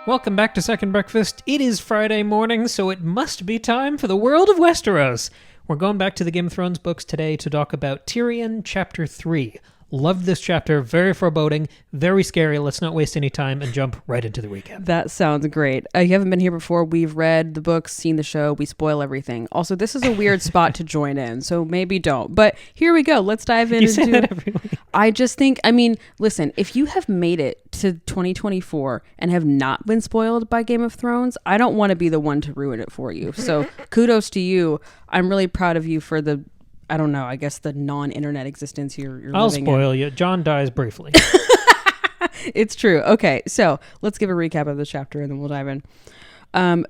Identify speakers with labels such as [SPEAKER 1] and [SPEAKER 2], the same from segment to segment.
[SPEAKER 1] Welcome back to Second Breakfast. It is Friday morning, so it must be time for the world of Westeros. We're going back to the Game of Thrones books today to talk about Tyrion Chapter 3. Loved this chapter, very foreboding, very scary. Let's not waste any time and jump right into the recap.
[SPEAKER 2] That sounds great. You haven't been here before. We've read the books, seen the show. We spoil everything. Also, this is a weird spot to join in, so maybe don't. But here we go. Let's dive in.
[SPEAKER 1] You say that every week.
[SPEAKER 2] I just think, listen, if you have made it to 2024 and have not been spoiled by Game of Thrones, I don't want to be the one to ruin it for you. So kudos to you. I'm really proud of you for the, I don't know, I guess the non-internet existence you're
[SPEAKER 1] I'll
[SPEAKER 2] living
[SPEAKER 1] spoil you. John dies briefly.
[SPEAKER 2] It's true. Okay, so let's give a recap of the chapter and then we'll dive in.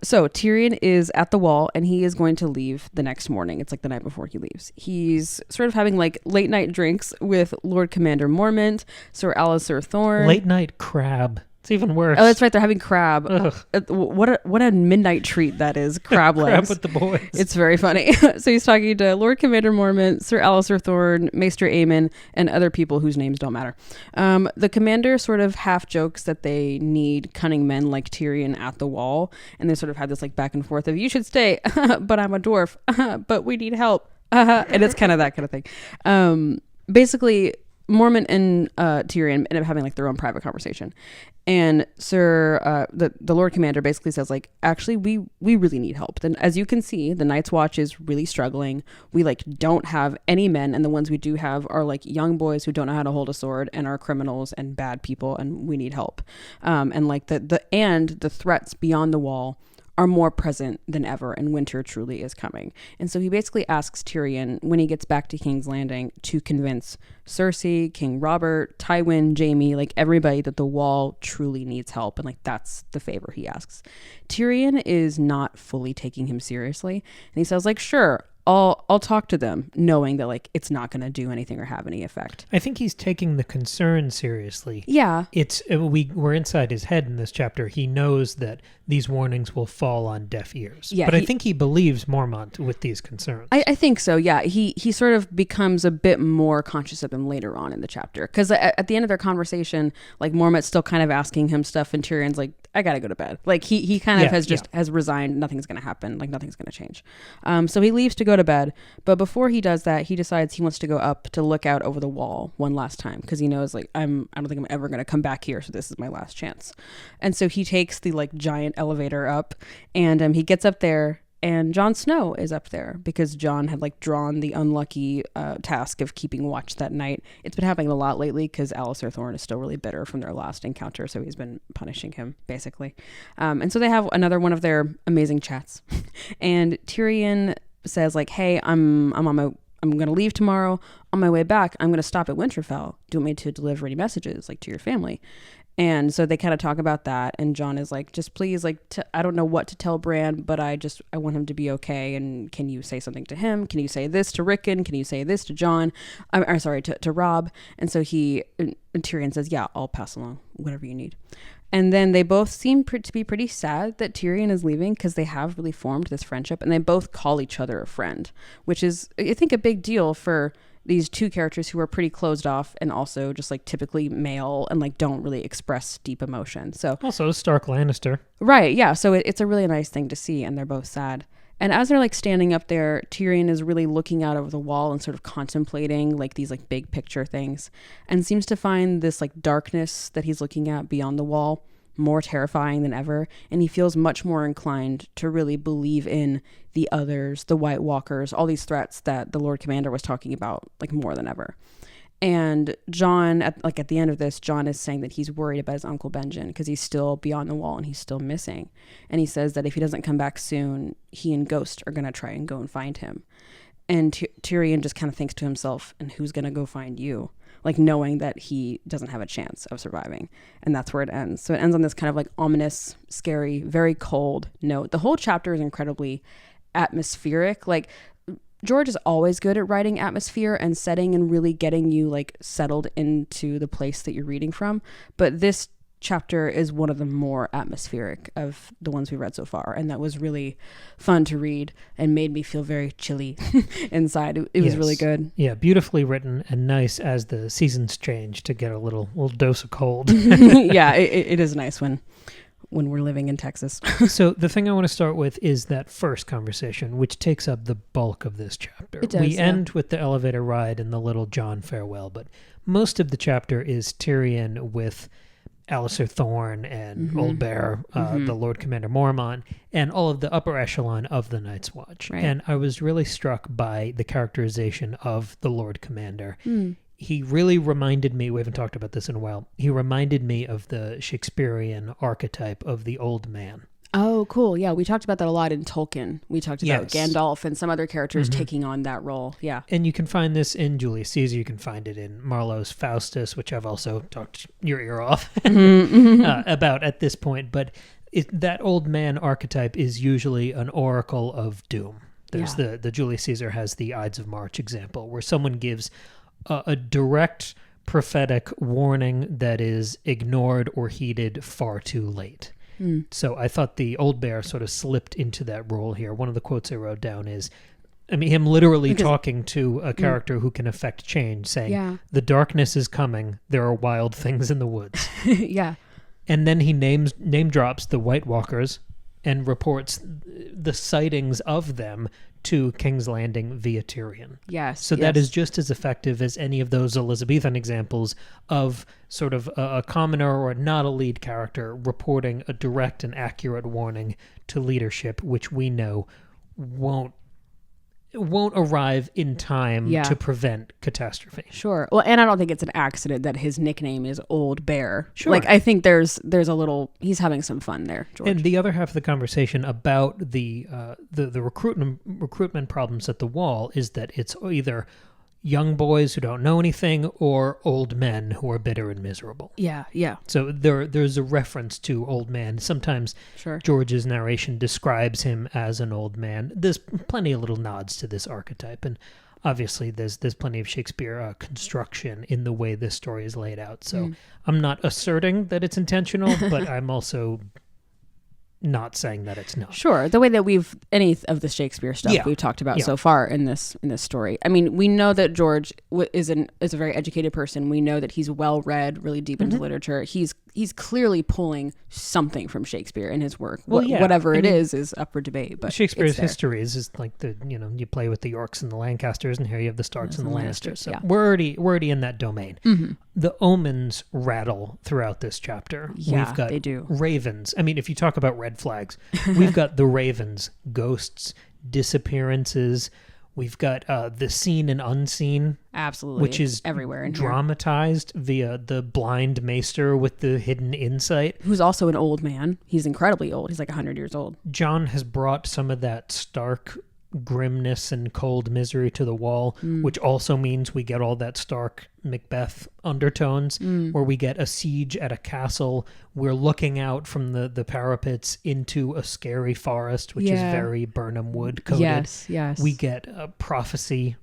[SPEAKER 2] So Tyrion is at the wall and he is going to leave the next morning. It's like the night before he leaves. He's sort of having like late night drinks with Lord Commander Mormont, Sir Alliser Thorne.
[SPEAKER 1] Late night crab. It's even worse.
[SPEAKER 2] Oh, that's right. They're having crab. What a midnight treat that is. Crab legs.
[SPEAKER 1] Crab with the boys.
[SPEAKER 2] It's very funny. So he's talking to Lord Commander Mormont, Sir Alliser Thorne, Maester Aemon, and other people whose names don't matter. The commander sort of half jokes that they need cunning men like Tyrion at the wall. And they sort of have this like back and forth of, you should stay, but I'm a dwarf, but we need help. And it's kind of that kind of thing. Basically, Mormont and Tyrion end up having like their own private conversation, and Sir the Lord Commander basically says like, actually we really need help. Then as you can see, the Night's Watch is really struggling. We like don't have any men, and the ones we do have are like young boys who don't know how to hold a sword and are criminals and bad people, and we need help. And like the threats beyond the wall are more present than ever, and winter truly is coming. And so he basically asks Tyrion, when he gets back to King's Landing, to convince Cersei, King Robert, Tywin, Jaime, like everybody, that the wall truly needs help. And like that's the favor he asks. Tyrion is not fully taking him seriously, and he says like, sure, I'll talk to them, knowing that like it's not going to do anything or have any effect.
[SPEAKER 1] I think he's taking the concern seriously.
[SPEAKER 2] Yeah.
[SPEAKER 1] We're inside his head in this chapter. He knows that these warnings will fall on deaf ears.
[SPEAKER 2] Yeah,
[SPEAKER 1] but I think he believes Mormont with these concerns.
[SPEAKER 2] I think so, yeah. He sort of becomes a bit more conscious of them later on in the chapter. Because at the end of their conversation, like Mormont's still kind of asking him stuff, and Tyrion's like, I gotta go to bed. Like he kind of has resigned. Nothing's gonna happen. Like nothing's gonna change. So he leaves to go to bed. But before he does that, he decides he wants to go up to look out over the wall one last time, because he knows like I don't think I'm ever gonna come back here. So this is my last chance. And so he takes the like giant elevator up, and he gets up there. And Jon Snow is up there because Jon had like drawn the unlucky task of keeping watch that night. It's been happening a lot lately because Alliser Thorne is still really bitter from their last encounter, so he's been punishing him basically. And so they have another one of their amazing chats. And Tyrion says like, "Hey, I'm gonna leave tomorrow. On my way back, I'm gonna stop at Winterfell. Do you want me to deliver any messages like to your family?" And so they kind of talk about that, and Jon is like, just please, like, I don't know what to tell Bran, but I want him to be okay, and can you say something to him? Can you say this to Rickon? Can you say this to Jon? I'm sorry, to Rob. And so Tyrion says, yeah, I'll pass along whatever you need. And then they both seem to be pretty sad that Tyrion is leaving, because they have really formed this friendship, and they both call each other a friend, which is, I think, a big deal for these two characters who are pretty closed off and also just like typically male and like don't really express deep emotion. So
[SPEAKER 1] also Stark Lannister.
[SPEAKER 2] Right. Yeah. So it's a really nice thing to see, and they're both sad. And as they're like standing up there, Tyrion is really looking out over the wall and sort of contemplating like these like big picture things, and seems to find this like darkness that he's looking at beyond the wall more terrifying than ever. And he feels much more inclined to really believe in the others, the White Walkers, all these threats that the Lord Commander was talking about, like more than ever. And Jon, at the end of this, Jon is saying that he's worried about his uncle Benjen because he's still beyond the wall and he's still missing. And he says that if he doesn't come back soon, he and Ghost are going to try and go and find him. And Tyrion just kind of thinks to himself, and who's going to go find you? Like knowing that he doesn't have a chance of surviving. And that's where it ends. So it ends on this kind of like ominous, scary, very cold note. The whole chapter is incredibly atmospheric. Like George is always good at writing atmosphere and setting and really getting you like settled into the place that you're reading from. But this chapter is one of the more atmospheric of the ones we read so far, and that was really fun to read and made me feel very chilly inside. It was really good.
[SPEAKER 1] Yeah, beautifully written and nice as the seasons change to get a little dose of cold.
[SPEAKER 2] Yeah, it is nice when when we're living in Texas.
[SPEAKER 1] So the thing I want to start with is that first conversation, which takes up the bulk of this chapter.
[SPEAKER 2] It does,
[SPEAKER 1] we end with the elevator ride and the little John farewell, but most of the chapter is Tyrion with Alistair Thorne and Old Bear, the Lord Commander Mormont, and all of the upper echelon of the Night's Watch.
[SPEAKER 2] Right.
[SPEAKER 1] And I was really struck by the characterization of the Lord Commander. He really reminded me, we haven't talked about this in a while, he reminded me of the Shakespearean archetype of the old man.
[SPEAKER 2] Oh, cool. Yeah, we talked about that a lot in Tolkien. We talked about Gandalf and some other characters taking on that role. Yeah.
[SPEAKER 1] And you can find this in Julius Caesar. You can find it in Marlowe's Faustus, which I've also talked your ear off about at this point. But that old man archetype is usually an oracle of doom. There's the Julius Caesar has the Ides of March example, where someone gives a direct prophetic warning that is ignored or heeded far too late. So I thought the Old Bear sort of slipped into that role here. One of the quotes I wrote down is, him literally talking to a character who can affect change, saying, the darkness is coming, there are wild things in the woods.
[SPEAKER 2] Yeah.
[SPEAKER 1] And then he name drops the White Walkers and reports the sightings of them to King's Landing via Tyrion.
[SPEAKER 2] Yes.
[SPEAKER 1] So that is just as effective as any of those Elizabethan examples of sort of a commoner or not a lead character reporting a direct and accurate warning to leadership, which we know won't arrive in time to prevent catastrophe.
[SPEAKER 2] Sure. Well, and I don't think it's an accident that his nickname is Old Bear.
[SPEAKER 1] Sure.
[SPEAKER 2] Like, I think there's a little, he's having some fun there, George.
[SPEAKER 1] And the other half of the conversation about the recruitment problems at the Wall is that it's either young boys who don't know anything or old men who are bitter and miserable.
[SPEAKER 2] Yeah.
[SPEAKER 1] So there's a reference to old man. Sometimes George's narration describes him as an old man. There's plenty of little nods to this archetype, and obviously there's plenty of Shakespeare construction in the way this story is laid out. So I'm not asserting that it's intentional, but I'm also not saying that it's not.
[SPEAKER 2] Sure. The way that any of the Shakespeare stuff we've talked about so far in this story. I mean, we know that George is a very educated person. We know that he's well read, really deep into literature. He's clearly pulling something from Shakespeare in his work. Whatever it is up for debate. But
[SPEAKER 1] Shakespeare's history is like you play with the Yorks and the Lancasters, and here you have the Starks and the Lannisters. So we're already in that domain. The omens rattle throughout this chapter.
[SPEAKER 2] Yeah,
[SPEAKER 1] we've got
[SPEAKER 2] they do.
[SPEAKER 1] Ravens. I mean, if you talk about red flags, we've got the ravens, ghosts, disappearances. We've got the seen and unseen.
[SPEAKER 2] Absolutely.
[SPEAKER 1] Which is
[SPEAKER 2] everywhere in
[SPEAKER 1] dramatized via the blind maester with the hidden insight.
[SPEAKER 2] Who's also an old man. He's incredibly old. He's like 100 years old.
[SPEAKER 1] John has brought some of that stark grimness and cold misery to the Wall, which also means we get all that stark Macbeth undertones, where we get a siege at a castle. We're looking out from the parapets into a scary forest, which is very Burnham Wood coded.
[SPEAKER 2] Yes.
[SPEAKER 1] We get a prophecy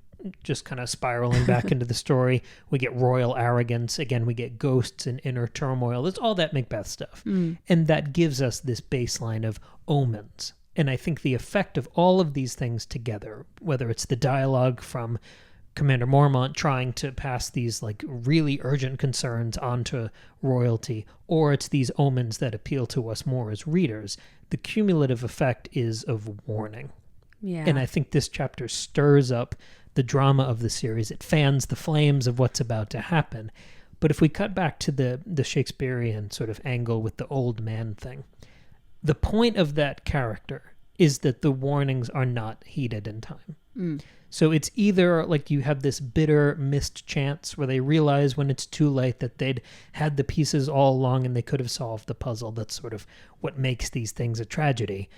[SPEAKER 1] just kind of spiraling back into the story. We get royal arrogance. Again, we get ghosts and inner turmoil. It's all that Macbeth stuff. And that gives us this baseline of omens. And I think the effect of all of these things together, whether it's the dialogue from Commander Mormont trying to pass these like really urgent concerns onto royalty, or it's these omens that appeal to us more as readers, the cumulative effect is of warning.
[SPEAKER 2] Yeah.
[SPEAKER 1] And I think this chapter stirs up the drama of the series. It fans the flames of what's about to happen. But if we cut back to the Shakespearean sort of angle with the old man thing, the point of that character is that the warnings are not heeded in time. So it's either like you have this bitter missed chance where they realize when it's too late that they'd had the pieces all along and they could have solved the puzzle. That's sort of what makes these things a tragedy.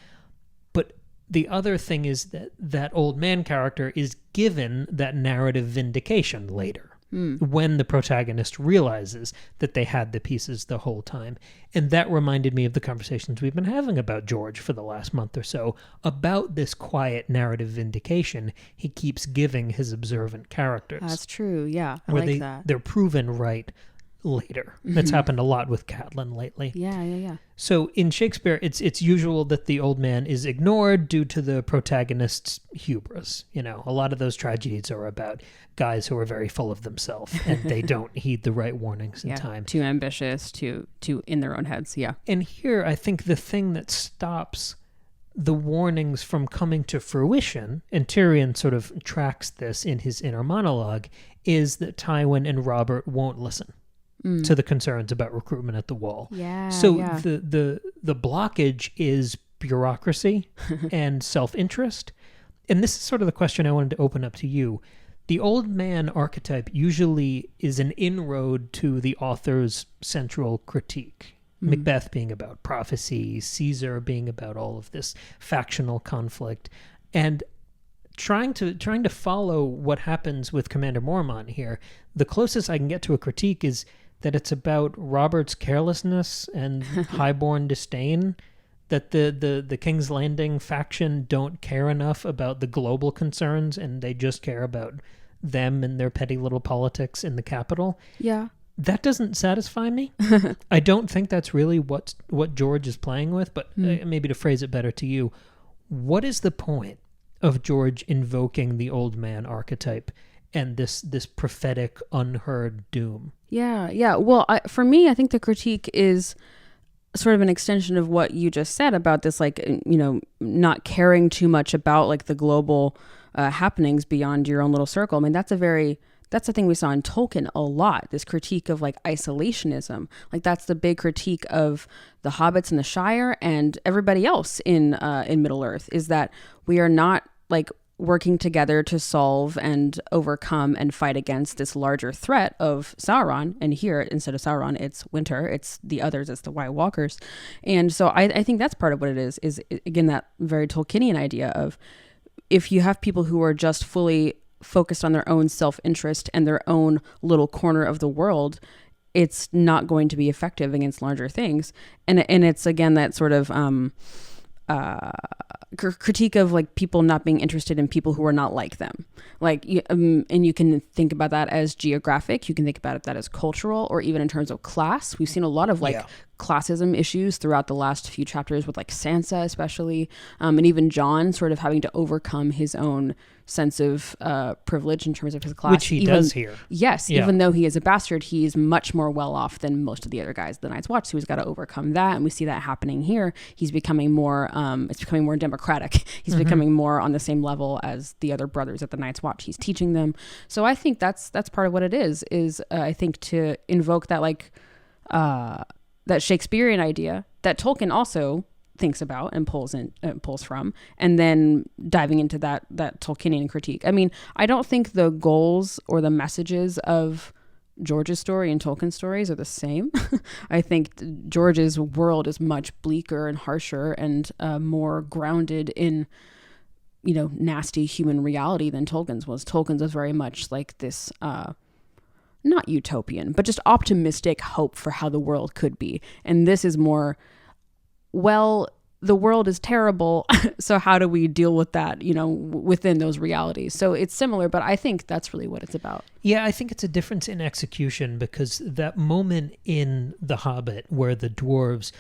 [SPEAKER 1] But the other thing is that old man character is given that narrative vindication later. When the protagonist realizes that they had the pieces the whole time. And that reminded me of the conversations we've been having about George for the last month or so, about this quiet narrative vindication he keeps giving his observant characters.
[SPEAKER 2] That's true, yeah. I like that.
[SPEAKER 1] They're proven right later. That's happened a lot with Catelyn lately.
[SPEAKER 2] Yeah.
[SPEAKER 1] So in Shakespeare, it's usual that the old man is ignored due to the protagonist's hubris. You know, a lot of those tragedies are about guys who are very full of themselves and they don't heed the right warnings in time.
[SPEAKER 2] Too ambitious, too in their own heads. Yeah.
[SPEAKER 1] And here, I think the thing that stops the warnings from coming to fruition, and Tyrion sort of tracks this in his inner monologue, is that Tywin and Robert won't listen to the concerns about recruitment at the Wall. The blockage is bureaucracy and self-interest. And this is sort of the question I wanted to open up to you. The old man archetype usually is an inroad to the author's central critique. Macbeth being about prophecy, Caesar being about all of this factional conflict, and trying to follow what happens with Commander Mormont here. The closest I can get to a critique is that it's about Robert's carelessness and highborn disdain, that the King's Landing faction don't care enough about the global concerns and they just care about them and their petty little politics in the capital.
[SPEAKER 2] Yeah.
[SPEAKER 1] That doesn't satisfy me. I don't think that's really what George is playing with, but maybe to phrase it better to you, what is the point of George invoking the old man archetype and this prophetic, unheard doom?
[SPEAKER 2] Yeah. Well, for me, I think the critique is sort of an extension of what you just said about this, like, you know, not caring too much about like the global happenings beyond your own little circle. I mean, that's the thing we saw in Tolkien a lot, this critique of like isolationism. Like that's the big critique of the hobbits in the Shire and everybody else in Middle Earth, is that we are not like working together to solve and overcome and fight against this larger threat of Sauron. And here, instead of Sauron, it's winter, it's the others, it's the White Walkers. And so I think that's part of what it is again, that very Tolkienian idea of, if you have people who are just fully focused on their own self-interest and their own little corner of the world, it's not going to be effective against larger things. And it's again that sort of critique of like people not being interested in people who are not like them. Like, and you can think about that as geographic. You can think about that as cultural, or even in terms of class. We've seen a lot of classism issues throughout the last few chapters with like Sansa especially, and even Jon sort of having to overcome his own sense of privilege in terms of his class.
[SPEAKER 1] Which he does here.
[SPEAKER 2] Yes, yeah. Even though he is a bastard, he's much more well off than most of the other guys at the Night's Watch, so he's got to overcome that, and we see that happening here. He's becoming more, it's becoming more democratic. He's becoming more on the same level as the other brothers at the Night's Watch. He's teaching them. So I think that's part of what it is I think to invoke that like, that Shakespearean idea that Tolkien also thinks about and pulls from, and then diving into that Tolkienian critique. I mean, I don't think the goals or the messages of George's story and Tolkien's stories are the same. I think George's world is much bleaker and harsher and more grounded in, you know, nasty human reality than Tolkien's was. Tolkien's was very much like this not utopian, but just optimistic hope for how the world could be. And this is more, well, the world is terrible, so how do we deal with that, you know, within those realities? So it's similar, but I think that's really what it's about.
[SPEAKER 1] Yeah, I think it's a difference in execution, because that moment in The Hobbit where the dwarves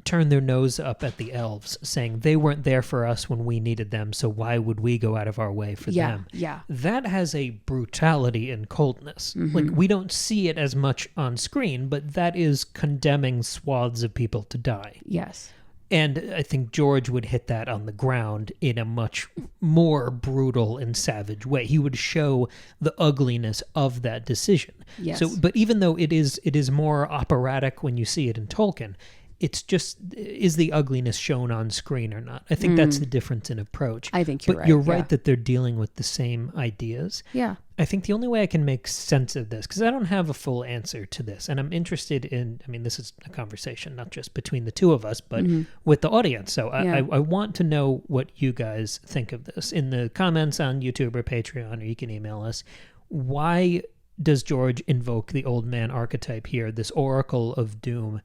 [SPEAKER 1] turn their nose up at the elves, saying they weren't there for us when we needed them, so why would we go out of our way for them?
[SPEAKER 2] Yeah.
[SPEAKER 1] That has a brutality and coldness. Like, we don't see it as much on screen, but that is condemning swaths of people to die.
[SPEAKER 2] Yes.
[SPEAKER 1] And I think George would hit that on the ground in a much more brutal and savage way. He would show the ugliness of that decision.
[SPEAKER 2] Yes.
[SPEAKER 1] So, but even though it is more operatic when you see it in Tolkien, it's just, is the ugliness shown on screen or not? I think that's the difference in approach.
[SPEAKER 2] I think you're right.
[SPEAKER 1] But you're right that they're dealing with the same ideas.
[SPEAKER 2] Yeah.
[SPEAKER 1] I think the only way I can make sense of this, because I don't have a full answer to this, and I'm interested in, I mean, this is a conversation not just between the two of us, but with the audience. So I want to know what you guys think of this. In the comments on YouTube or Patreon, or you can email us, why does George invoke the old man archetype here, this oracle of doom?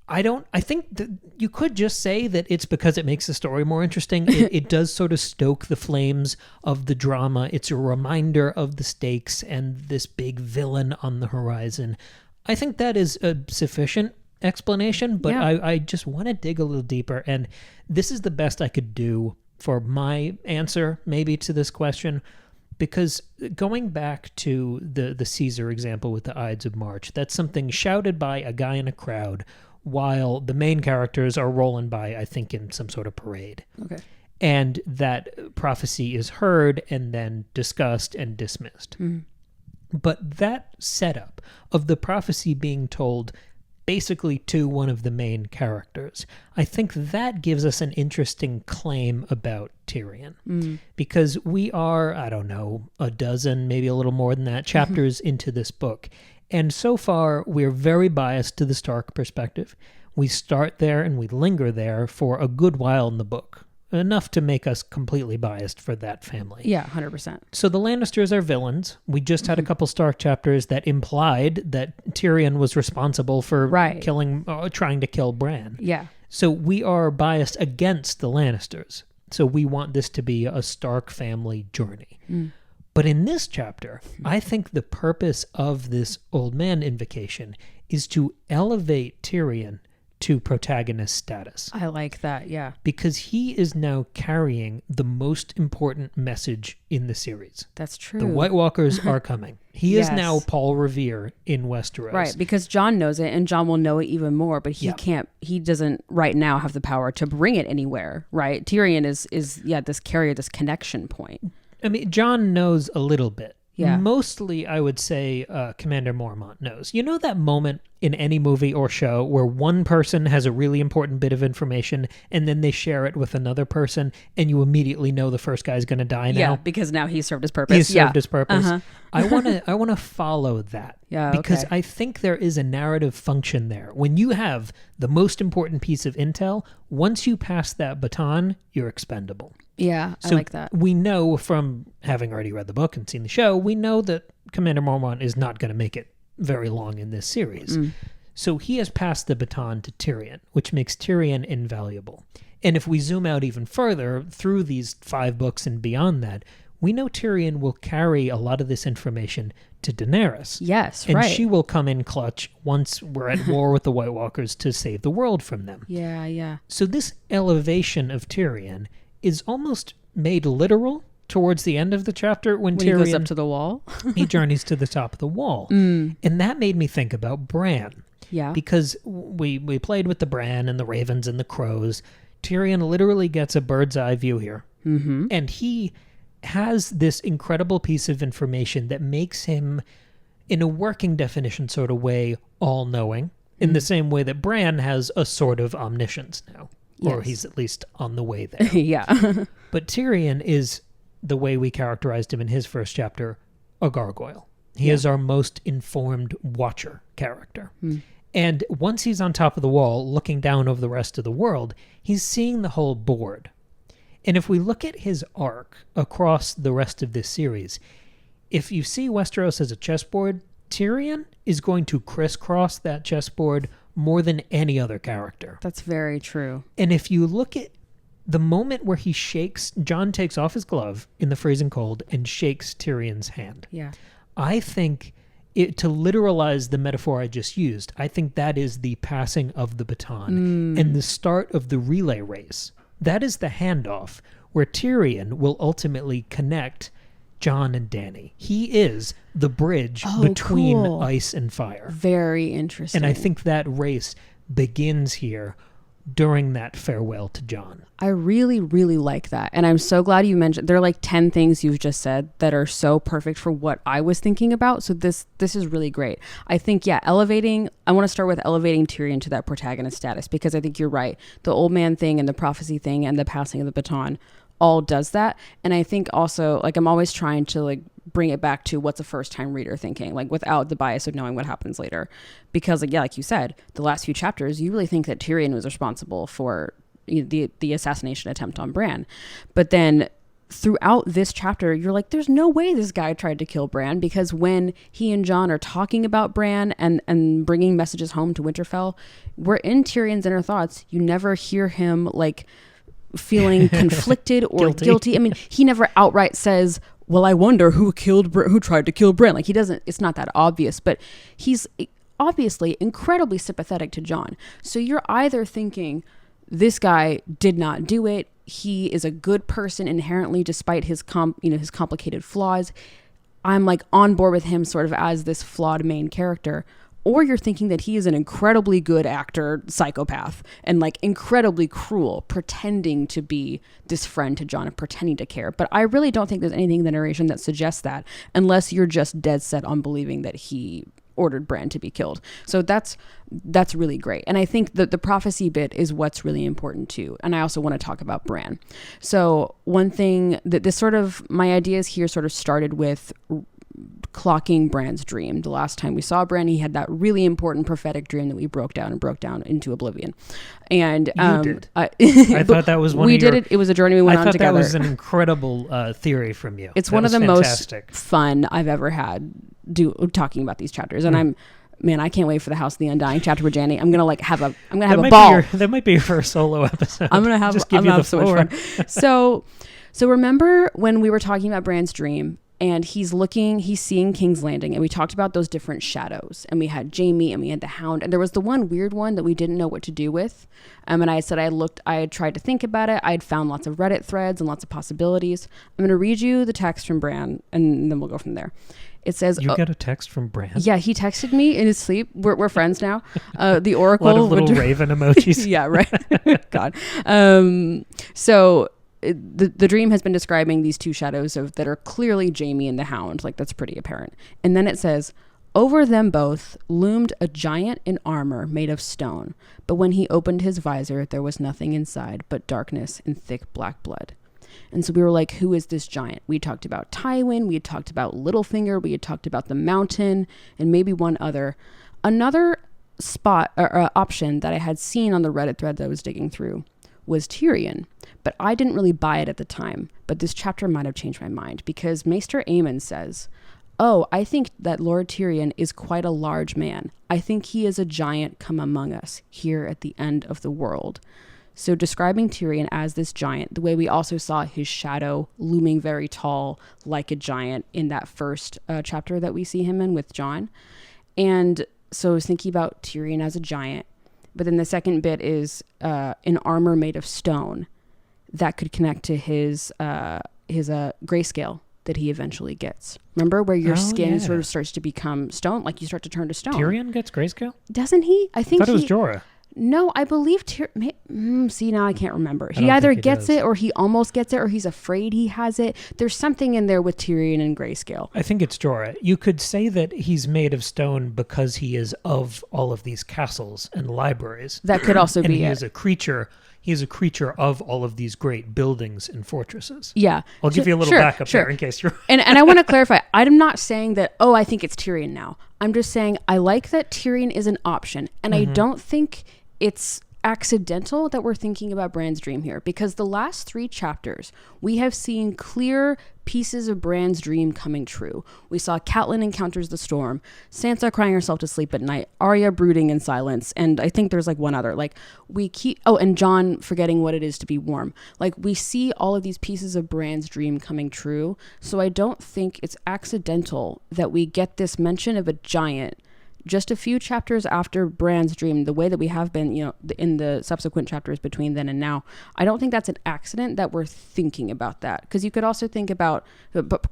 [SPEAKER 1] I think that you could just say that it's because it makes the story more interesting. It does sort of stoke the flames of the drama. It's a reminder of the stakes and this big villain on the horizon. I think that is a sufficient explanation, but I just want to dig a little deeper, and this is the best I could do for my answer maybe to this question, because going back to the Caesar example with the Ides of March, that's something shouted by a guy in a crowd while the main characters are rolling by, I think, in some sort of parade.
[SPEAKER 2] Okay.
[SPEAKER 1] And that prophecy is heard and then discussed and dismissed. But that setup of the prophecy being told basically to one of the main characters, I think that gives us an interesting claim about Tyrion. Because we are, I don't know, a dozen, maybe a little more than that, chapters into this book. And so far, we're very biased to the Stark perspective. We start there and we linger there for a good while in the book. Enough to make us completely biased for that family.
[SPEAKER 2] Yeah, 100%.
[SPEAKER 1] So the Lannisters are villains. We just had a couple Stark chapters that implied that Tyrion was responsible for trying to kill Bran.
[SPEAKER 2] Yeah.
[SPEAKER 1] So we are biased against the Lannisters. So we want this to be a Stark family journey. But in this chapter, I think the purpose of this Old Man invocation is to elevate Tyrion to protagonist status.
[SPEAKER 2] I like that, yeah.
[SPEAKER 1] Because he is now carrying the most important message in the series.
[SPEAKER 2] That's true.
[SPEAKER 1] The White Walkers are coming. He is now Paul Revere in Westeros.
[SPEAKER 2] Right, because Jon knows it, and Jon will know it even more, but he doesn't right now have the power to bring it anywhere, right? Tyrion is this carrier, this connection point.
[SPEAKER 1] I mean, Jon knows a little bit.
[SPEAKER 2] Yeah.
[SPEAKER 1] Mostly, I would say Commander Mormont knows. You know that moment in any movie or show where one person has a really important bit of information and then they share it with another person and you immediately know the first guy's going to die now?
[SPEAKER 2] Yeah, because now he's served his purpose.
[SPEAKER 1] He's served his purpose. I want to follow that.
[SPEAKER 2] Yeah,
[SPEAKER 1] because I think there is a narrative function there. When you have the most important piece of intel, once you pass that baton, you're expendable.
[SPEAKER 2] Yeah, I like that.
[SPEAKER 1] We know from having already read the book and seen the show, we know that Commander Mormont is not going to make it very long in this series. So he has passed the baton to Tyrion, which makes Tyrion invaluable. And if we zoom out even further through these 5 books and beyond that, we know Tyrion will carry a lot of this information to Daenerys.
[SPEAKER 2] Yes,
[SPEAKER 1] and
[SPEAKER 2] right.
[SPEAKER 1] And she will come in clutch once we're at war with the White Walkers to save the world from them.
[SPEAKER 2] Yeah, yeah.
[SPEAKER 1] So this elevation of Tyrion is almost made literal towards the end of the chapter when Tyrion
[SPEAKER 2] he goes up to the wall.
[SPEAKER 1] he journeys to the top of the wall. And that made me think about Bran.
[SPEAKER 2] Yeah.
[SPEAKER 1] Because we played with the Bran and the Ravens and the Crows. Tyrion literally gets a bird's eye view here. And he has this incredible piece of information that makes him, in a working definition sort of way, all-knowing, in the same way that Bran has a sort of omniscience now. Or he's at least on the way there.
[SPEAKER 2] Yeah.
[SPEAKER 1] But Tyrion is, the way we characterized him in his first chapter, a gargoyle. He is our most informed watcher character. And once he's on top of the wall, looking down over the rest of the world, he's seeing the whole board. And if we look at his arc across the rest of this series, if you see Westeros as a chessboard, Tyrion is going to crisscross that chessboard more than any other character.
[SPEAKER 2] That's very true.
[SPEAKER 1] And if you look at the moment where Jon takes off his glove in the freezing cold and shakes Tyrion's hand.
[SPEAKER 2] Yeah.
[SPEAKER 1] I think, to literalize the metaphor I just used, I think that is the passing of the baton and the start of the relay race. That is the handoff where Tyrion will ultimately connect Jon and Dany. He is the bridge between ice and fire.
[SPEAKER 2] Very interesting.
[SPEAKER 1] And I think that race begins here during that farewell to Jon.
[SPEAKER 2] I really, really like that. And I'm so glad you mentioned, there are like 10 things you've just said that are so perfect for what I was thinking about. So this is really great. I think, I want to start with elevating Tyrion to that protagonist status, because I think you're right. The old man thing and the prophecy thing and the passing of the baton all does that. And I think also, like, I'm always trying to like bring it back to what's a first time reader thinking, like without the bias of knowing what happens later. Because like you said, the last few chapters, you really think that Tyrion was responsible for the assassination attempt on Bran. But then throughout this chapter, you're like, there's no way this guy tried to kill Bran, because when he and Jon are talking about Bran and bringing messages home to Winterfell, we're in Tyrion's inner thoughts. You never hear him like feeling conflicted or guilty. I mean, he never outright says, well, I wonder who tried to kill Bran. Like, he doesn't, it's not that obvious, but he's obviously incredibly sympathetic to Jon. So you're either thinking, this guy did not do it. He is a good person inherently, despite his his complicated flaws. I'm like on board with him sort of as this flawed main character. Or you're thinking that he is an incredibly good actor, psychopath, and like incredibly cruel, pretending to be this friend to Jon and pretending to care. But I really don't think there's anything in the narration that suggests that, unless you're just dead set on believing that he ordered Bran to be killed. So that's really great. And I think that the prophecy bit is what's really important too. And I also want to talk about Bran. So one thing that my ideas here sort of started with clocking Bran's dream. The last time we saw Bran, he had that really important prophetic dream that we broke down into oblivion. And
[SPEAKER 1] you did. I thought that was one
[SPEAKER 2] we
[SPEAKER 1] of
[SPEAKER 2] did it. It was a journey we went on together.
[SPEAKER 1] I thought that was an incredible theory from you.
[SPEAKER 2] It's one of the
[SPEAKER 1] fantastic.
[SPEAKER 2] most fun I've ever had talking about these chapters. And I can't wait for the House of the Undying chapter with Janny. I'm gonna have a ball.
[SPEAKER 1] That might be your first solo episode.
[SPEAKER 2] I'm gonna have so much fun. So remember when we were talking about Bran's dream? And he's seeing King's Landing, and we talked about those different shadows, and we had Jaime and we had the Hound, and there was the one weird one that we didn't know what to do with. And I said I had tried to think about it. I had found lots of Reddit threads and lots of possibilities. I'm going to read you the text from Bran, and then we'll go from there. It says,
[SPEAKER 1] "You got a text from Bran?"
[SPEAKER 2] Yeah, he texted me in his sleep. We're friends now. The Oracle,
[SPEAKER 1] a lot of little raven emojis.
[SPEAKER 2] Yeah, right. God. So. The dream has been describing these two shadows that are clearly Jaime and the Hound. Like, that's pretty apparent. And then it says, over them both loomed a giant in armor made of stone. But when he opened his visor, there was nothing inside but darkness and thick black blood. And so we were like, who is this giant? We talked about Tywin. We had talked about Littlefinger. We had talked about the Mountain and maybe one other. Another spot or option that I had seen on the Reddit thread that I was digging through was Tyrion, but I didn't really buy it at the time. But this chapter might have changed my mind, because Maester Aemon says, I think that Lord Tyrion is quite a large man. I think he is a giant come among us here at the end of the world. So describing Tyrion as this giant, the way we also saw his shadow looming very tall like a giant in that first chapter that we see him in with Jon. And so I was thinking about Tyrion as a giant. But then the second bit is an armor made of stone that could connect to his grayscale that he eventually gets. Remember where your skin sort of starts to become stone, like you start to turn to stone.
[SPEAKER 1] Tyrion gets grayscale?
[SPEAKER 2] Doesn't he? I thought
[SPEAKER 1] it was Jorah.
[SPEAKER 2] No, I believe see, now I can't remember. He either gets it or he almost gets it, or he's afraid he has it. There's something in there with Tyrion and grayscale.
[SPEAKER 1] I think it's Jorah. You could say that he's made of stone because he is of all of these castles and libraries.
[SPEAKER 2] That could also be
[SPEAKER 1] he is a creature. He is a creature of all of these great buildings and fortresses.
[SPEAKER 2] Yeah.
[SPEAKER 1] I'll give you a little backup there in case you're...
[SPEAKER 2] And I want to clarify, I'm not saying that, I think it's Tyrion now. I'm just saying I like that Tyrion is an option. And I don't think it's accidental that we're thinking about Bran's dream here, because the last 3 chapters, we have seen clear pieces of Bran's dream coming true. We saw Catelyn encounters the storm, Sansa crying herself to sleep at night, Arya brooding in silence, and I think there's like one other. Like and Jon forgetting what it is to be warm. Like, we see all of these pieces of Bran's dream coming true. So I don't think it's accidental that we get this mention of a giant just a few chapters after Bran's dream, the way that we have been, in the subsequent chapters between then and now. I don't think that's an accident that we're thinking about that. Because you could also think about,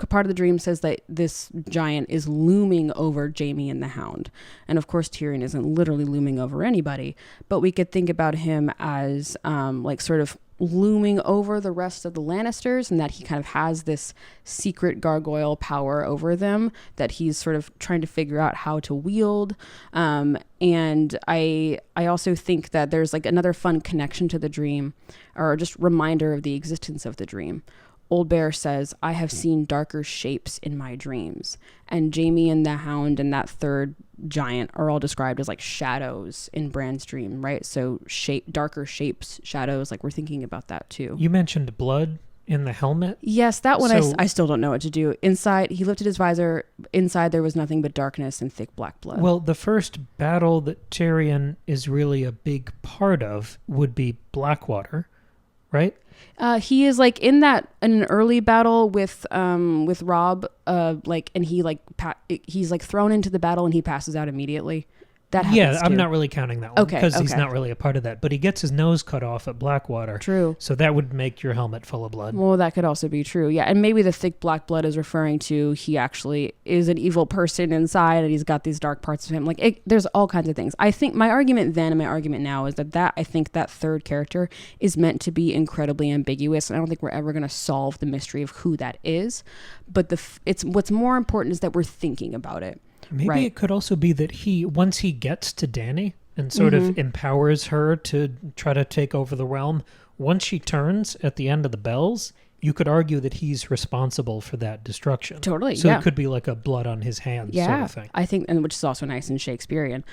[SPEAKER 2] part of the dream says that this giant is looming over Jaime and the Hound. And of course, Tyrion isn't literally looming over anybody, but we could think about him as sort of looming over the rest of the Lannisters, and that he kind of has this secret gargoyle power over them that he's sort of trying to figure out how to wield. And I also think that there's like another fun connection to the dream, or just reminder of the existence of the dream. Old Bear says, I have seen darker shapes in my dreams. And Jaime and the Hound and that third giant are all described as like shadows in Bran's dream, right? So darker shapes, shadows, like we're thinking about that too.
[SPEAKER 1] You mentioned blood in the helmet?
[SPEAKER 2] Yes, that one I still don't know what to do. Inside, he lifted his visor. Inside there was nothing but darkness and thick black blood.
[SPEAKER 1] Well, the first battle that Tyrion is really a big part of would be Blackwater, right?
[SPEAKER 2] He is like in an early battle with Robb, and he's like thrown into the battle and he passes out immediately. That happens
[SPEAKER 1] Yeah, I'm
[SPEAKER 2] too.
[SPEAKER 1] not really counting that one because he's
[SPEAKER 2] Okay.
[SPEAKER 1] not really a part of that. But he gets his nose cut off at Blackwater.
[SPEAKER 2] True.
[SPEAKER 1] So that would make your helmet full of blood.
[SPEAKER 2] Well, that could also be true. Yeah, and maybe the thick black blood is referring to he actually is an evil person inside and he's got these dark parts of him. Like, there's all kinds of things. I think my argument then and my argument now is that I think that third character is meant to be incredibly ambiguous, and I don't think we're ever going to solve the mystery of who that is. But it's what's more important is that we're thinking about it.
[SPEAKER 1] Maybe
[SPEAKER 2] right.
[SPEAKER 1] It could also be that once he gets to Dany and sort of empowers her to try to take over the realm, once she turns at the end of the bells, you could argue that he's responsible for that destruction.
[SPEAKER 2] Totally,
[SPEAKER 1] So
[SPEAKER 2] yeah.
[SPEAKER 1] it could be like a blood on his hands sort of thing.
[SPEAKER 2] I think, and which is also nice and Shakespearean.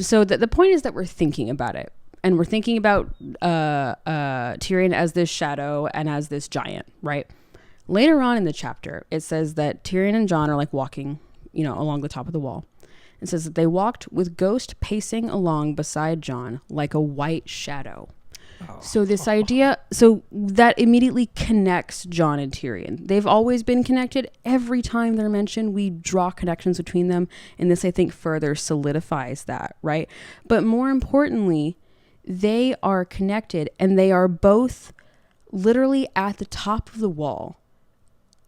[SPEAKER 2] So the point is that we're thinking about it. And we're thinking about Tyrion as this shadow and as this giant, right? Later on in the chapter, it says that Tyrion and Jon are like walking, along the top of the wall. It says that they walked with Ghost pacing along beside Jon like a white shadow. So this idea, so that immediately connects Jon and Tyrion. They've always been connected. Every time they're mentioned, we draw connections between them. And this, I think, further solidifies that, right? But more importantly, they are connected and they are both literally at the top of the wall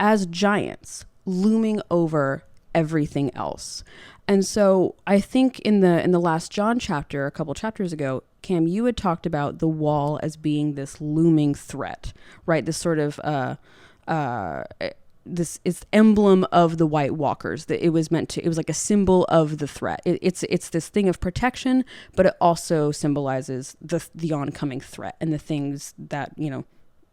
[SPEAKER 2] as giants looming over everything else. And so I think in the last Jon chapter, a couple chapters ago, Cam, you had talked about the wall as being this looming threat, right? This sort of this is emblem of the White Walkers. That it was like a symbol of the threat. It's this thing of protection, but it also symbolizes the oncoming threat and the things that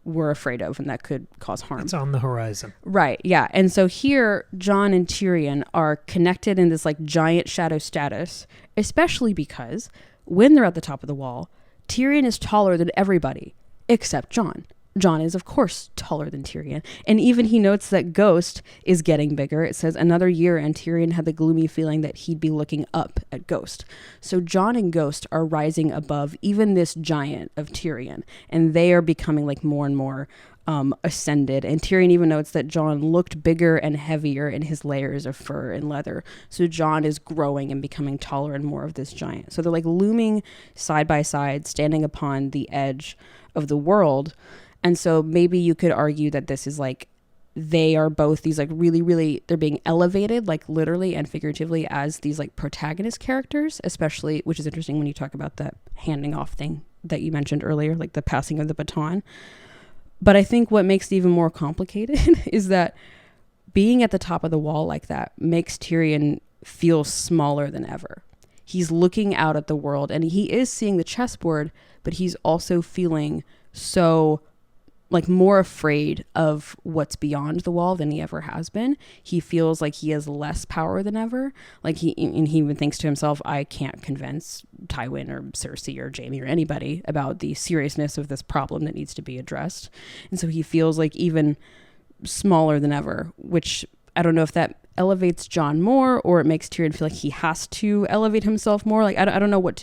[SPEAKER 2] we're afraid of and that could cause harm.
[SPEAKER 1] It's on the horizon.
[SPEAKER 2] Right, yeah. And so here, Jon and Tyrion are connected in this like giant shadow status, especially because when they're at the top of the wall, Tyrion is taller than everybody except Jon. Jon is, of course, taller than Tyrion. And even he notes that Ghost is getting bigger. It says another year and Tyrion had the gloomy feeling that he'd be looking up at Ghost. So Jon and Ghost are rising above even this giant of Tyrion. And they are becoming like more and more ascended. And Tyrion even notes that Jon looked bigger and heavier in his layers of fur and leather. So Jon is growing and becoming taller and more of this giant. So they're like looming side by side, standing upon the edge of the world. And so maybe you could argue that this is like, they are both these like really, really, they're being elevated, like literally and figuratively as these like protagonist characters, especially, which is interesting when you talk about that handing off thing that you mentioned earlier, like the passing of the baton. But I think what makes it even more complicated is that being at the top of the wall like that makes Tyrion feel smaller than ever. He's looking out at the world and he is seeing the chessboard, but he's also feeling so like more afraid of what's beyond the wall than he ever has been. He feels like he has less power than ever. Like he even thinks to himself, I can't convince Tywin or Cersei or Jaime or anybody about the seriousness of this problem that needs to be addressed. And so he feels like even smaller than ever, which I don't know if that elevates Jon more or it makes Tyrion feel like he has to elevate himself more. Like I don't know what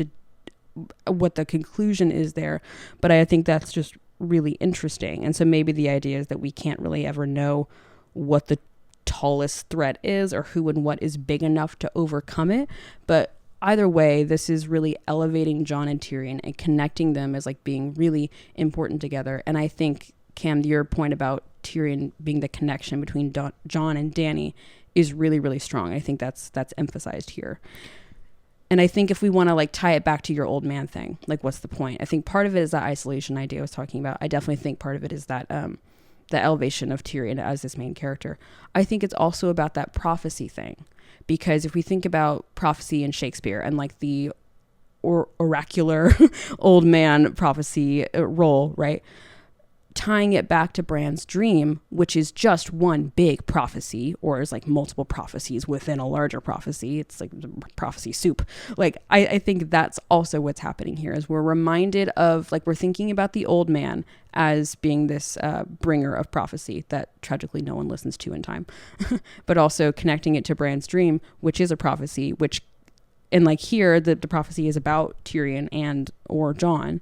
[SPEAKER 2] the conclusion is there, but I think that's just really interesting. And so maybe the idea is that we can't really ever know what the tallest threat is or who and what is big enough to overcome it. But either way, this is really elevating Jon and Tyrion and connecting them as like being really important together. And I think, Cam, your point about Tyrion being the connection between Jon and Dany is really, really strong. I think that's emphasized here. And I think if we want to like tie it back to your old man thing, like what's the point? I think part of it is that isolation idea I was talking about. I definitely think part of it is that the elevation of Tyrion as this main character. I think it's also about that prophecy thing, because if we think about prophecy in Shakespeare and like the oracular old man prophecy role, right? Tying it back to Bran's dream, which is just one big prophecy, or is like multiple prophecies within a larger prophecy. It's like prophecy soup. Like, I think that's also what's happening here, is we're reminded of, like, we're thinking about the old man as being this bringer of prophecy that tragically no one listens to in time, but also connecting it to Bran's dream, which is a prophecy, which, and like here, the prophecy is about Tyrion and or Jon,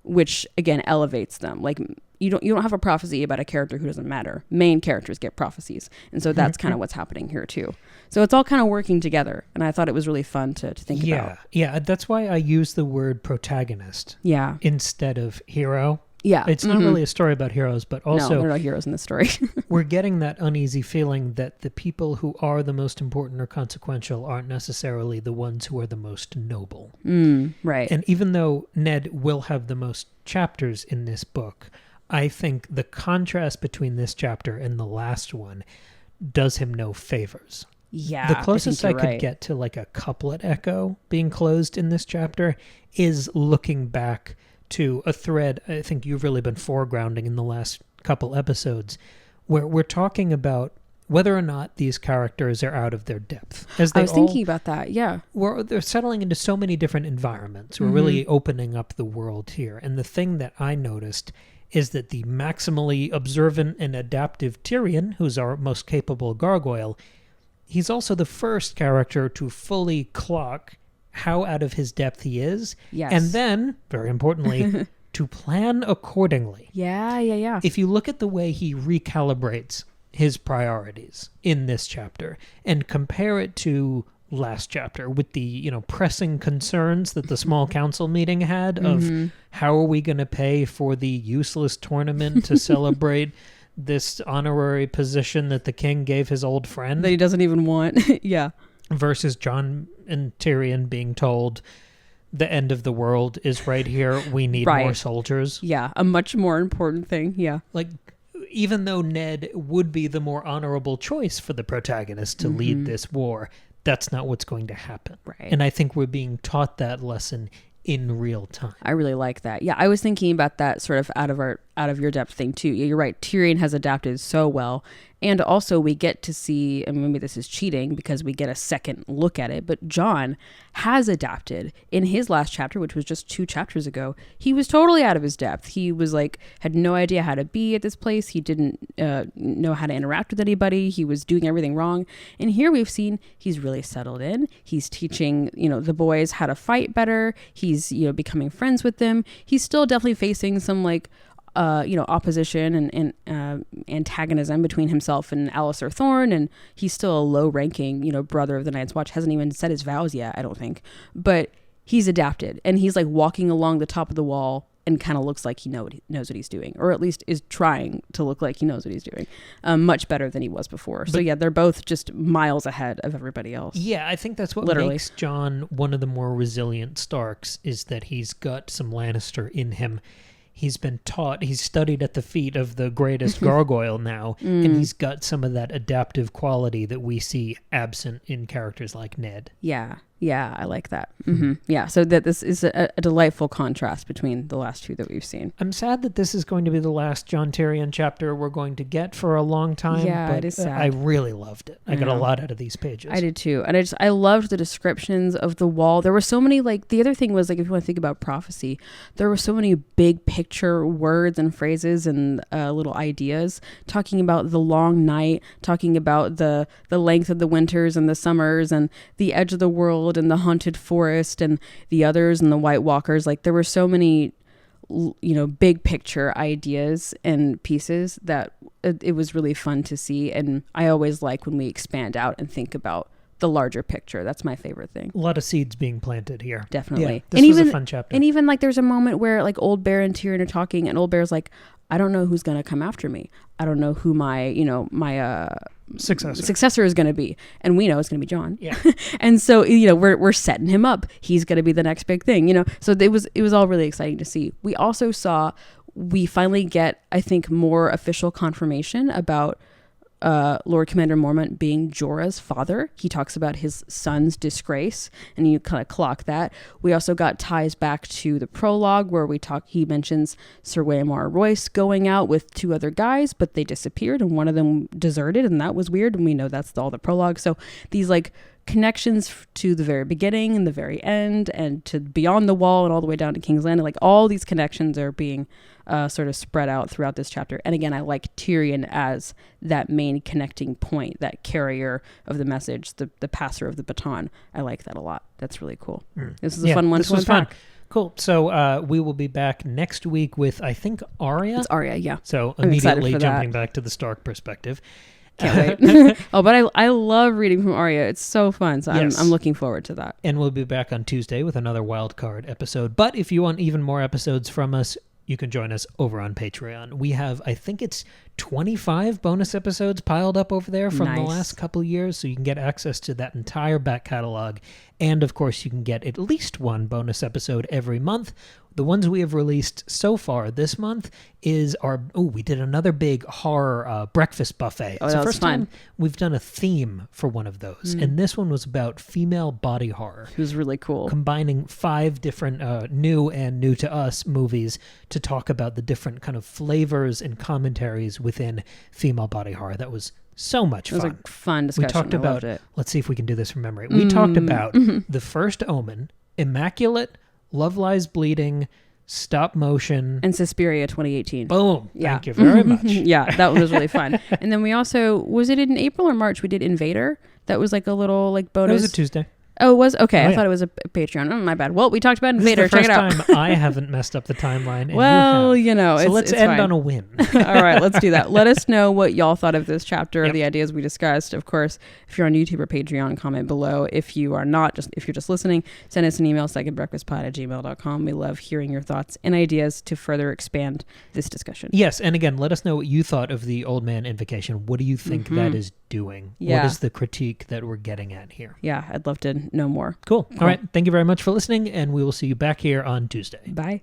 [SPEAKER 2] which again elevates them. Like you don't have a prophecy about a character who doesn't matter. Main characters get prophecies. And so that's kind of what's happening here too. So it's all kind of working together. And I thought it was really fun to think about.
[SPEAKER 1] Yeah, that's why I use the word protagonist instead of hero.
[SPEAKER 2] Yeah.
[SPEAKER 1] It's not really a story about heroes, but also...
[SPEAKER 2] No, there are no heroes in this story.
[SPEAKER 1] We're getting that uneasy feeling that the people who are the most important or consequential aren't necessarily the ones who are the most noble.
[SPEAKER 2] Right.
[SPEAKER 1] And even though Ned will have the most chapters in this book, I think the contrast between this chapter and the last one does him no favors.
[SPEAKER 2] Yeah.
[SPEAKER 1] The closest I could get to like a couplet echo being closed in this chapter is looking back to a thread I think you've really been foregrounding in the last couple episodes, where we're talking about whether or not these characters are out of their depth.
[SPEAKER 2] I was thinking about that, yeah.
[SPEAKER 1] They're settling into so many different environments. We're really opening up the world here. And the thing that I noticed is that the maximally observant and adaptive Tyrion, who's our most capable gargoyle, he's also the first character to fully clock how out of his depth he is.
[SPEAKER 2] Yes.
[SPEAKER 1] And then, very importantly, to plan accordingly.
[SPEAKER 2] Yeah.
[SPEAKER 1] If you look at the way he recalibrates his priorities in this chapter and compare it to last chapter with the, pressing concerns that the small council meeting had of how are we going to pay for the useless tournament to celebrate this honorary position that the king gave his old friend
[SPEAKER 2] that he doesn't even want. Yeah.
[SPEAKER 1] Versus Jon and Tyrion being told the end of the world is right here. We need more soldiers.
[SPEAKER 2] Yeah, a much more important thing. Yeah.
[SPEAKER 1] Like, even though Ned would be the more honorable choice for the protagonist to lead this war, that's not what's going to happen.
[SPEAKER 2] Right.
[SPEAKER 1] And I think we're being taught that lesson in real time.
[SPEAKER 2] I really like that. Yeah, I was thinking about that sort of out of your depth thing too. You're right. Tyrion has adapted so well. And also we get to see, and maybe this is cheating because we get a second look at it, but Jon has adapted in his last chapter, which was just 2 chapters ago. He was totally out of his depth. He was like, had no idea how to be at this place. He didn't know how to interact with anybody. He was doing everything wrong. And here we've seen he's really settled in. He's teaching, the boys how to fight better. He's, becoming friends with them. He's still definitely facing some opposition and antagonism between himself and Alliser Thorne, and he's still a low-ranking, brother of the Night's Watch. Hasn't even said his vows yet, I don't think. But he's adapted, and he's like walking along the top of the wall and kind of looks like he knows what he's doing, or at least is trying to look like he knows what he's doing, much better than he was before. So yeah, they're both just miles ahead of everybody else.
[SPEAKER 1] Yeah, I think that's what makes Jon one of the more resilient Starks, is that he's got some Lannister in him. He's been taught, he's studied at the feet of the greatest gargoyle now, and he's got some of that adaptive quality that we see absent in characters like Ned.
[SPEAKER 2] Yeah, I like that. Yeah, so that this is a delightful contrast between the last 2 that we've seen.
[SPEAKER 1] I'm sad that this is going to be the last Jon Tyrion chapter we're going to get for a long time.
[SPEAKER 2] Yeah,
[SPEAKER 1] but
[SPEAKER 2] it is sad.
[SPEAKER 1] I really loved it. I got a lot out of these pages.
[SPEAKER 2] I did too. And I loved the descriptions of the wall. There were so many, the other thing was, if you want to think about prophecy, there were so many big picture words and phrases and little ideas talking about the long night, talking about the length of the winters and the summers and the edge of the world and the haunted forest and the others and the White Walkers. There were so many big picture ideas and pieces that it was really fun to see. And I always like when we expand out and think about the larger picture. That's my favorite thing.
[SPEAKER 1] A lot of seeds being planted here.
[SPEAKER 2] Definitely.
[SPEAKER 1] Yeah, this was a fun chapter.
[SPEAKER 2] And even there's a moment where Old Bear and Tyrion are talking, and Old Bear's like, I don't know who's going to come after me. I don't know who my successor is going to be. And we know it's going to be Jon.
[SPEAKER 1] Yeah.
[SPEAKER 2] And so, we're setting him up. He's going to be the next big thing, So it was all really exciting to see. We finally get, I think, more official confirmation about Lord Commander Mormont being Jorah's father. He talks about his son's disgrace, and you kind of clock that. We also got ties back to the prologue where he mentions Sir Waymar Royce going out with 2 other guys, but they disappeared and one of them deserted, and that was weird, and we know that's all the prologue. So these connections to the very beginning and the very end, and to Beyond the Wall and all the way down to King's Landing. Like all these connections are being sort of spread out throughout this chapter. And again, I like Tyrion as that main connecting point, that carrier of the message, the passer of the baton. I like that a lot. That's really cool. This is a fun one to unpack.
[SPEAKER 1] Fun. Cool. So we will be back next week with, I think, Arya.
[SPEAKER 2] It's Arya, yeah.
[SPEAKER 1] So immediately jumping back to the Stark perspective.
[SPEAKER 2] Can't wait. But I love reading from Arya. It's so fun. So yes. I'm looking forward to that.
[SPEAKER 1] And we'll be back on Tuesday with another wild card episode. But if you want even more episodes from us, you can join us over on Patreon. We have, I think it's 25 bonus episodes piled up over there from the last couple of years, so you can get access to that entire back catalog. And, of course, you can get at least one bonus episode every month. The ones we have released so far this month is we did another big horror breakfast buffet.
[SPEAKER 2] It's the first time
[SPEAKER 1] we've done a theme for one of those. And this one was about female body horror.
[SPEAKER 2] It was really cool.
[SPEAKER 1] Combining 5 different new to us movies to talk about the different kind of flavors and commentaries within female body horror. That was so much fun.
[SPEAKER 2] It was a fun discussion.
[SPEAKER 1] We talked
[SPEAKER 2] I
[SPEAKER 1] about
[SPEAKER 2] loved it.
[SPEAKER 1] Let's see if we can do this from memory. We talked about The First Omen, Immaculate, Love Lies Bleeding, Stop Motion,
[SPEAKER 2] and Suspiria 2018.
[SPEAKER 1] Boom. Yeah. Thank you very much.
[SPEAKER 2] Yeah, that one was really fun. And then we also, was it in April or March, we did Invader? That was like a little like bonus.
[SPEAKER 1] That was a Tuesday.
[SPEAKER 2] Oh, it was? Okay, I thought it was a Patreon. Oh, my bad. Well, we talked about Invader. Check it out.
[SPEAKER 1] This is the first time I haven't messed up the timeline. And
[SPEAKER 2] well,
[SPEAKER 1] you have. So let's end
[SPEAKER 2] fine.
[SPEAKER 1] on a win.
[SPEAKER 2] All right, let's do that. Let us know what y'all thought of this chapter, the ideas we discussed. Of course, if you're on YouTube or Patreon, comment below. If you are not, if you're just listening, send us an email, secondbreakfastpod@gmail.com. We love hearing your thoughts and ideas to further expand this discussion.
[SPEAKER 1] Yes, and again, let us know what you thought of the Old Man Invocation. What do you think that is doing?
[SPEAKER 2] Yeah.
[SPEAKER 1] What is the critique that we're getting at here?
[SPEAKER 2] Yeah, I'd love to know more.
[SPEAKER 1] Cool. All right. Thank you very much for listening, and we will see you back here on Tuesday.
[SPEAKER 2] Bye.